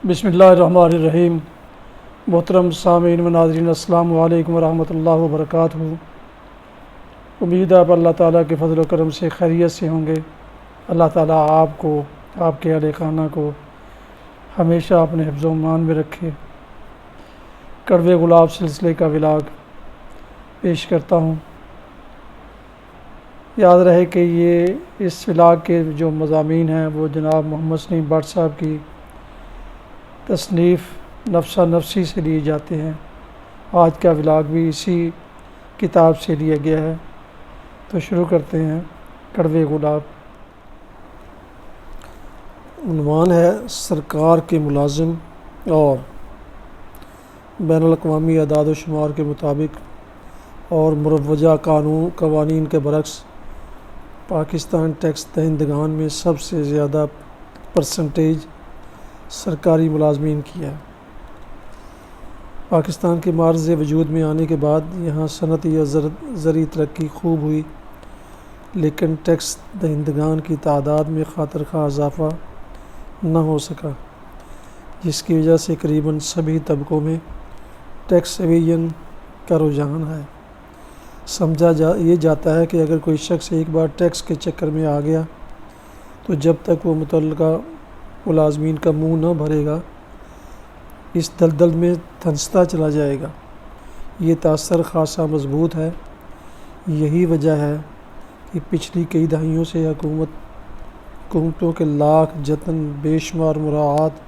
بسم اللہ الرحمن الرحیم۔ محترم سامعین و ناظرین، السلام علیکم ورحمۃ اللہ وبرکاتہ۔ امید ہے آپ اللہ تعالیٰ کے فضل و کرم سے خیریت سے ہوں گے۔ اللہ تعالیٰ آپ کو، آپ کے اہل خانہ کو ہمیشہ اپنے حفظ و امان میں رکھے۔ کڑوے گلاب سلسلے کا ولاگ پیش کرتا ہوں۔ یاد رہے کہ یہ اس ولاگ کے جو مضامین ہیں وہ جناب محمد سلیم بٹ صاحب کی تصنیف نفسہ نفسی سے لیے جاتے ہیں۔ آج کا ولاگ بھی اسی کتاب سے لیا گیا ہے، تو شروع کرتے ہیں۔ کڑوے گلاب۔ عنوان ہے سرکار کے ملازم اور بین الاقوامی اعداد و شمار کے مطابق اور مروجہ قوانین کے برعکس پاکستان ٹیکس دہندگان میں سب سے زیادہ پرسنٹیج سرکاری ملازمین کی ہے۔ پاکستان کے معرض وجود میں آنے کے بعد یہاں صنعتی یا زرعی ترقی خوب ہوئی، لیکن ٹیکس دہندگان کی تعداد میں خاطر خواہ اضافہ نہ ہو سکا، جس کی وجہ سے تقریباً سبھی طبقوں میں ٹیکس ایویژن کا رجحان ہے۔ سمجھا یہ جاتا ہے کہ اگر کوئی شخص ایک بار ٹیکس کے چکر میں آ گیا تو جب تک وہ متعلقہ ملازمین کا منہ نہ بھرے گا، اس دلدل میں دھنستا چلا جائے گا۔ یہ تاثر خاصا مضبوط ہے۔ یہی وجہ ہے کہ پچھلی کئی دہائیوں سے حکومتوں کے لاکھ جتن، بے شمار مراعات،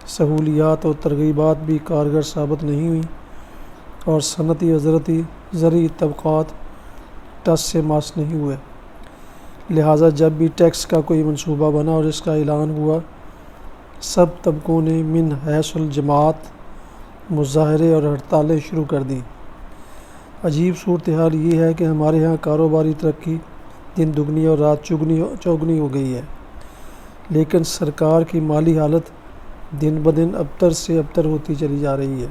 سہولیات اور ترغیبات بھی کارگر ثابت نہیں ہوئیں اور صنعتی اور زرعی طبقات ٹس سے ماس نہیں ہوئے۔ لہٰذا جب بھی ٹیکس کا کوئی منصوبہ بنا اور اس کا اعلان ہوا، سب طبقوں نے من حیث الجماعت مظاہرے اور ہڑتالیں شروع کر دیں۔ عجیب صورتحال یہ ہے کہ ہمارے ہاں کاروباری ترقی دن دگنی اور رات چوگنی ہو گئی ہے، لیکن سرکار کی مالی حالت دن بدن ابتر سے ابتر ہوتی چلی جا رہی ہے۔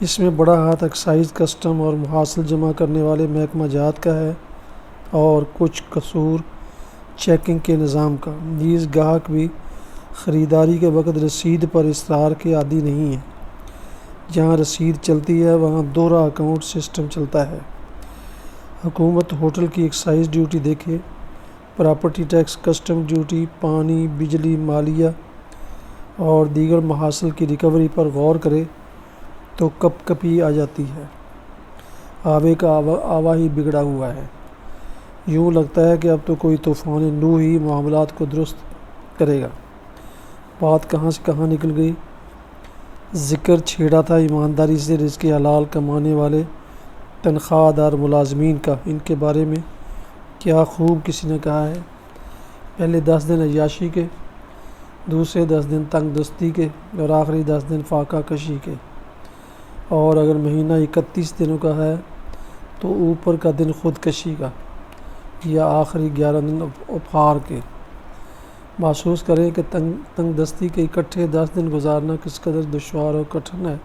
اس میں بڑا ہاتھ ایکسائز، کسٹم اور محاصل جمع کرنے والے محکمہ جات کا ہے اور کچھ قصور چیکنگ کے نظام کا۔ نیز گاہک بھی خریداری کے وقت رسید پر اصرار کے عادی نہیں ہیں۔ جہاں رسید چلتی ہے وہاں دوہرا اکاؤنٹ سسٹم چلتا ہے۔ حکومت ہوٹل کی ایکسائز ڈیوٹی دیکھے، پراپرٹی ٹیکس، کسٹم ڈیوٹی، پانی، بجلی، مالیہ اور دیگر محاصل کی ریکوری پر غور کرے تو کپ کپی آ جاتی ہے۔ آوے کا آوا ہی بگڑا ہوا ہے۔ یوں لگتا ہے کہ اب تو کوئی طوفان نوح ہی معاملات کو درست کرے گا۔ بات کہاں سے کہاں نکل گئی۔ ذکر چھیڑا تھا ایمانداری سے رزق حلال کمانے والے تنخواہ دار ملازمین کا۔ ان کے بارے میں کیا خوب کسی نے کہا ہے۔ پہلے 10 دن عیاشی کے، دوسرے 10 دن تنگ دستی کے اور آخری 10 دن فاقہ کشی کے، اور اگر مہینہ 31 دنوں کا ہے تو اوپر کا دن خودکشی کا یا آخری 11 دن اپہار کے۔ محسوس کریں کہ تنگ دستی کے اکٹھے 10 دن گزارنا کس قدر دشوار اور کٹھن ہے۔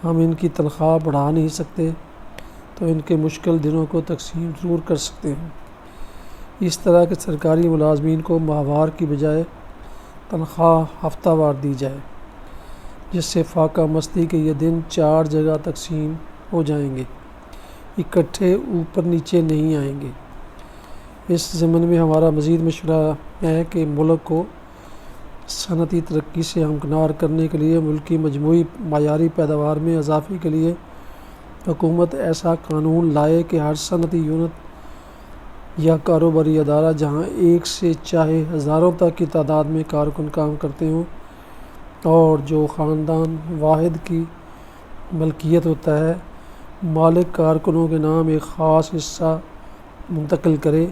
ہم ان کی تنخواہ بڑھا نہیں سکتے تو ان کے مشکل دنوں کو تقسیم ضرور کر سکتے ہیں۔ اس طرح کے سرکاری ملازمین کو ماہوار کی بجائے تنخواہ ہفتہ وار دی جائے، جس سے فاقہ مستی کے یہ دن 4 جگہ تقسیم ہو جائیں گے، اکٹھے اوپر نیچے نہیں آئیں گے۔ اس ضمن میں ہمارا مزید مشورہ ہے کہ ملک کو صنعتی ترقی سے ہمکنار کرنے کے لیے ملکی مجموعی معیاری پیداوار میں اضافے کے لیے حکومت ایسا قانون لائے کہ ہر صنعتی یونٹ یا کاروباری ادارہ جہاں ایک سے چاہے ہزاروں تک کی تعداد میں کارکن کام کرتے ہوں اور جو خاندان واحد کی ملکیت ہوتا ہے، مالک کارکنوں کے نام ایک خاص حصہ منتقل کرے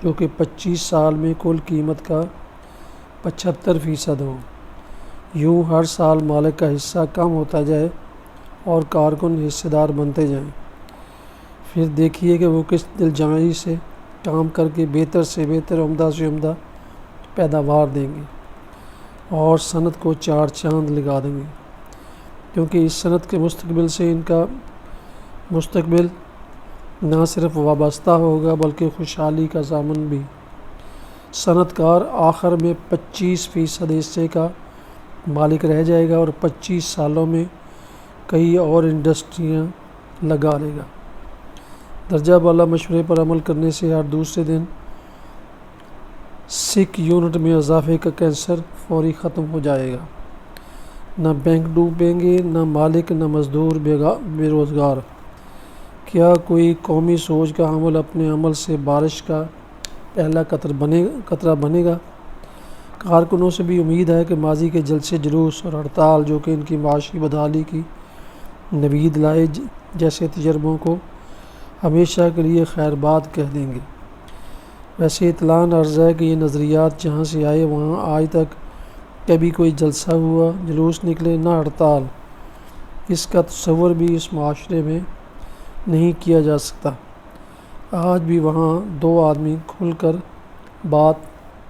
جو کہ 25 سال میں کل قیمت کا 75% ہو۔ یوں ہر سال مالک کا حصہ کم ہوتا جائے اور کارکن حصے دار بنتے جائیں۔ پھر دیکھیے کہ وہ کس دل جمعی سے کام کر کے بہتر سے بہتر، عمدہ سے عمدہ پیداوار دیں گے اور صنعت کو 4 چاند لگا دیں گے، کیونکہ اس صنعت کے مستقبل سے ان کا مستقبل نہ صرف وابستہ ہوگا بلکہ خوشحالی کا ضامن بھی۔ صنعت کار آخر میں 25% حصے کا مالک رہ جائے گا اور 25 سالوں میں کئی اور انڈسٹریاں لگا لے گا۔ درجہ بالا مشورے پر عمل کرنے سے ہر دوسرے دن سکھ یونٹ میں اضافے کا کینسر فوری ختم ہو جائے گا۔ نہ بینک ڈوبیں گے، نہ مالک، نہ مزدور بے روزگار۔ کیا کوئی قومی سوچ کا حامل اپنے عمل سے بارش کا پہلا قطرہ بنے گا؟ کارکنوں سے بھی امید ہے کہ ماضی کے جلسے جلوس اور ہڑتال جو کہ ان کی معاشی بدحالی کی نوید لائے جیسے تجربوں کو ہمیشہ کے لیے خیر باد کہہ دیں گے۔ ویسے اطلاع عرض ہے کہ یہ نظریات جہاں سے آئے وہاں آج تک کبھی کوئی جلسہ ہوا، جلوس نکلے، نہ ہڑتال۔ اس کا تصور بھی اس معاشرے میں نہیں کیا جا سکتا۔ آج بھی وہاں دو آدمی کھل کر بات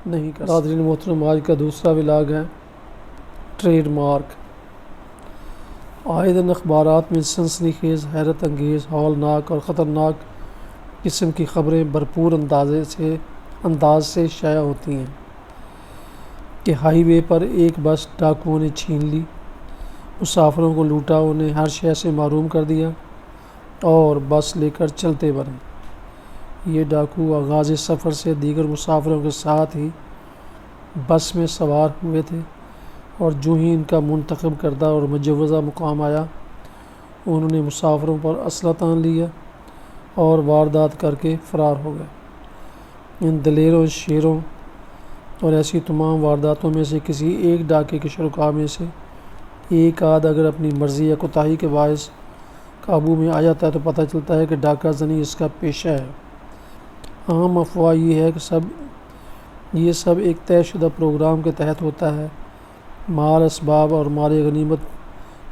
نہیں کر سکتے۔ ناظرین محترم، آج کا دوسرا ولاگ ہے ٹریڈ مارک۔ آئے دن اخبارات میں سنسنی خیز، حیرت انگیز، ہولناک اور خطرناک قسم کی خبریں بھرپور انداز سے شائع ہوتی ہیں کہ ہائی وے پر ایک بس ڈاکوؤں نے چھین لی، مسافروں کو لوٹا، انہیں ہر شے سے محروم کر دیا اور بس لے کر چلتے بنے۔ یہ ڈاکو آغاز سفر سے دیگر مسافروں کے ساتھ ہی بس میں سوار ہوئے تھے اور جو ہی ان کا منتخب کردہ اور مجوزہ مقام آیا، انہوں نے مسافروں پر اسلحہ تان لیا اور واردات کر کے فرار ہو گئے۔ ان دلیروں، شیروں اور ایسی تمام وارداتوں میں سے کسی ایک ڈاکے کے شرکاء میں سے ایک آدھ اگر اپنی مرضی یا کوتاہی کے باعث قابو میں آ جاتا ہے تو پتہ چلتا ہے کہ ڈاکہ زنی اس کا پیشہ ہے۔ عام افواہ یہ ہے کہ یہ سب ایک طے شدہ پروگرام کے تحت ہوتا ہے۔ مال، اسباب اور مال غنیمت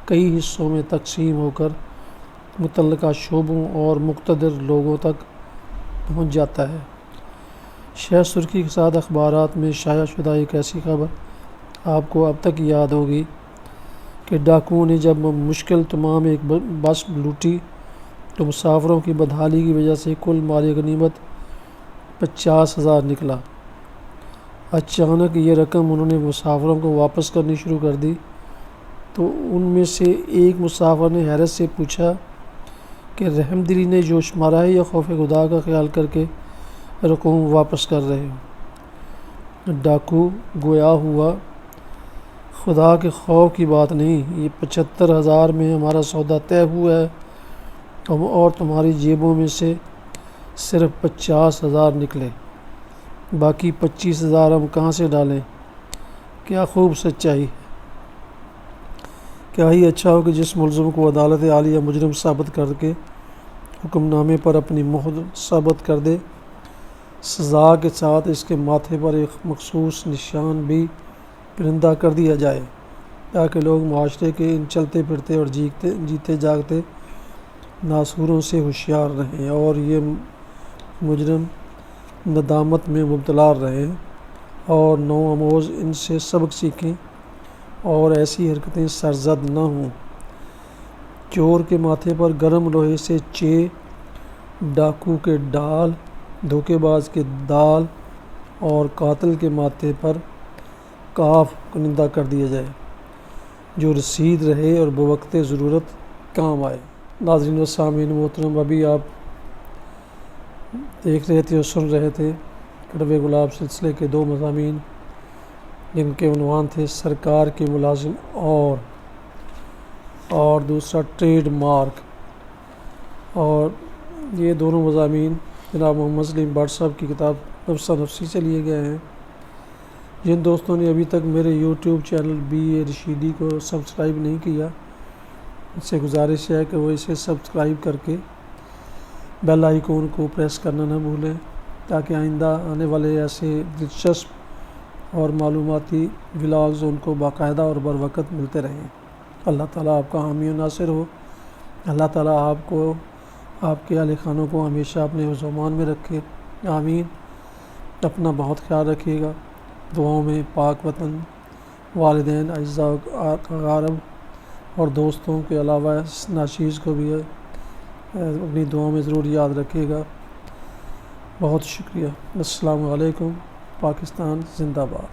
کئی حصوں میں تقسیم ہو کر متعلقہ شعبوں اور مقتدر لوگوں تک پہنچ جاتا ہے۔ شہ سرخی کے ساتھ اخبارات میں شائع شدہ ایک ایسی خبر آپ کو اب تک یاد ہوگی کہ ڈاکوؤں نے جب مشکل تمام ایک بس لوٹی تو مسافروں کی بدحالی کی وجہ سے کل مال غنیمت 50,000 نکلا۔ اچانک یہ رقم انہوں نے مسافروں کو واپس کرنی شروع کر دی تو ان میں سے ایک مسافر نے حیرت سے پوچھا کہ رحم دلی نے جوش مارا ہے یا خوف خدا کا خیال کر کے رقوم واپس کر رہے ہو؟ ڈاکو گویا ہوا، خدا کے خوف کی بات نہیں، یہ 75,000 میں ہمارا سودا طے ہوا ہے اور تمہاری جیبوں میں سے صرف 50,000 نکلے، باقی 25,000 ہم کہاں سے ڈالیں؟ کیا خوب سچائی ہے! کیا ہی اچھا ہو کہ جس ملزم کو عدالت عالیہ مجرم ثابت کر کے حکم نامے پر اپنی مہر ثابت کر دے، سزا کے ساتھ اس کے ماتھے پر ایک مخصوص نشان بھی پرندہ کر دیا جائے تاکہ لوگ معاشرے کے ان چلتے پھرتے اور جیتے جاگتے ناسوروں سے ہوشیار رہیں اور یہ مجرم ندامت میں مبتلا رہیں اور نو آموز ان سے سبق سیکھیں اور ایسی حرکتیں سرزد نہ ہوں۔ چور کے ماتھے پر گرم لوہے سے چ، ڈاکو کے ڈال، دھوکے باز کے دال اور قاتل کے ماتھے پر کاف کنندہ کر دیا جائے جو رسید رہے اور بوقت ضرورت کام آئے۔ ناظرین و سامعین محترم، ابھی آپ دیکھ رہے تھے اور سن رہے تھے کڑوے گلاب سلسلے کے 2 مضامین جن کے عنوان تھے سرکار کے ملازم اور دوسرا ٹریڈ مارک، اور یہ دونوں مضامین جناب محمد سلیم بٹ صاحب کی کتاب نفسہ نفسی سے لیے گئے ہیں۔ جن دوستوں نے ابھی تک میرے یوٹیوب چینل BA رشیدی کو سبسکرائب نہیں کیا، ان سے گزارش ہے کہ وہ اسے سبسکرائب کر کے بیل آئیکن کو پریس کرنا نہ بھولیں تاکہ آئندہ آنے والے ایسے دلچسپ اور معلوماتی ولاگز ان کو باقاعدہ اور بر وقت ملتے رہیں۔ اللہ تعالیٰ آپ کا حامی و ناصر ہو۔ اللہ تعالیٰ آپ کو، آپ کے اہل خانوں کو ہمیشہ اپنے حفظ و امان میں رکھے، آمین۔ اپنا بہت خیال رکھیے گا، دعاؤں میں پاک وطن، والدین، اعزاء و اقارب اور دوستوں کے علاوہ ناچیز کو بھی اپنی دعاؤں میں ضرور یاد رکھیے گا۔ بہت شکریہ۔ السلام علیکم پاکستان زندہ باد۔